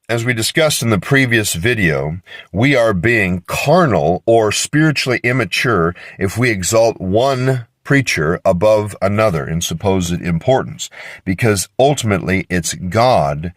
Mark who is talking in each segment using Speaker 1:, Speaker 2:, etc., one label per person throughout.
Speaker 1: As we discussed in the previous video, we are being carnal or spiritually immature if we exalt one preacher above another in supposed importance, because ultimately it's God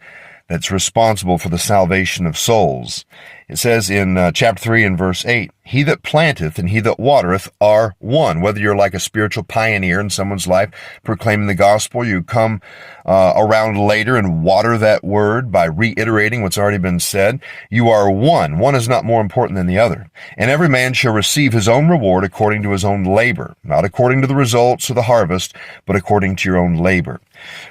Speaker 1: that's responsible for the salvation of souls. It says in chapter 3 and verse 8, "He that planteth and he that watereth are one." Whether you're like a spiritual pioneer in someone's life proclaiming the gospel, you come around later and water that word by reiterating what's already been said, you are one. One is not more important than the other. "And every man shall receive his own reward according to his own labor," not according to the results of the harvest, but according to your own labor.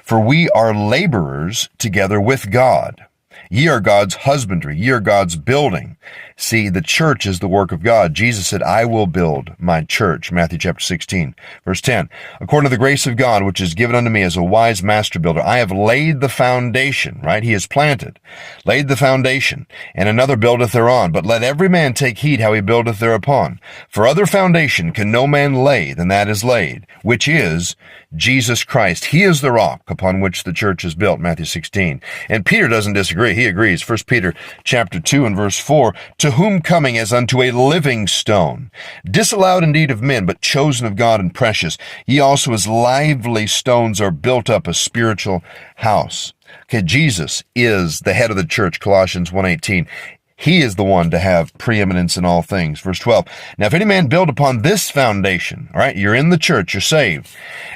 Speaker 1: "For we are laborers together with God. Ye are God's husbandry, ye are God's building." See, the church is the work of God. Jesus said, "I will build my church," Matthew chapter 16, verse 10. "According to the grace of God, which is given unto me as a wise master builder, I have laid the foundation," right? He has planted, laid the foundation, "and another buildeth thereon. But let every man take heed how he buildeth thereupon. For other foundation can no man lay than that is laid, which is Jesus Christ. He is the rock upon which the church is built," Matthew 16. And Peter doesn't disagree. He agrees. 1 Peter chapter 2 and verse 4, "To whom coming as unto a living stone, disallowed indeed of men, but chosen of God and precious, ye also as lively stones are built up a spiritual house." Okay, Jesus is the head of the church, Colossians 1:18. He is the one to have preeminence in all things. Verse 12, "Now if any man build upon this foundation," all right, you're in the church, you're saved,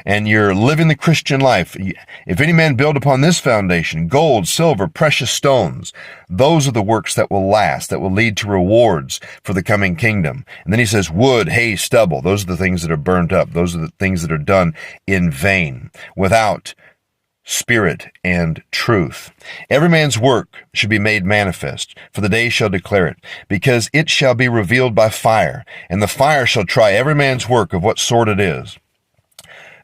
Speaker 1: and you're living the Christian life. "If any man build upon this foundation, gold, silver, precious stones," those are the works that will last, that will lead to rewards for the coming kingdom. And then he says, "Wood, hay, stubble," those are the things that are burnt up. Those are the things that are done in vain, without spirit and truth. "Every man's work should be made manifest, for the day shall declare it, because it shall be revealed by fire, and the fire shall try every man's work of what sort it is."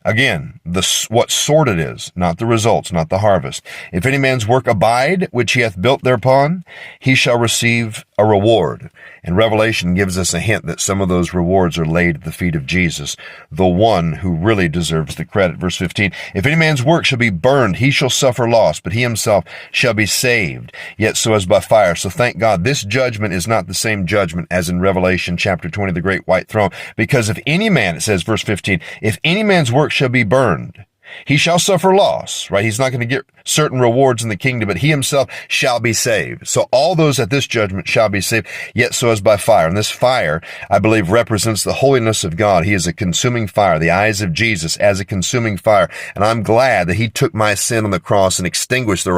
Speaker 1: Again, what sort it is, not the results, not the harvest. "If any man's work abide, which he hath built thereupon, he shall receive a reward." And Revelation gives us a hint that some of those rewards are laid at the feet of Jesus, the one who really deserves the credit. Verse 15, "If any man's work shall be burned, he shall suffer loss, but he himself shall be saved, yet so as by fire." So thank God, this judgment is not the same judgment as in Revelation chapter 20, the great white throne. "Because if any man," it says, verse 15, "if any man's work shall be burned, he shall suffer loss," right? He's not going to get certain rewards in the kingdom, but he himself shall be saved. So all those at this judgment shall be saved, yet so as by fire. And this fire, I believe, represents the holiness of God. He is a consuming fire, the eyes of Jesus as a consuming fire. And I'm glad that he took my sin on the cross and extinguished the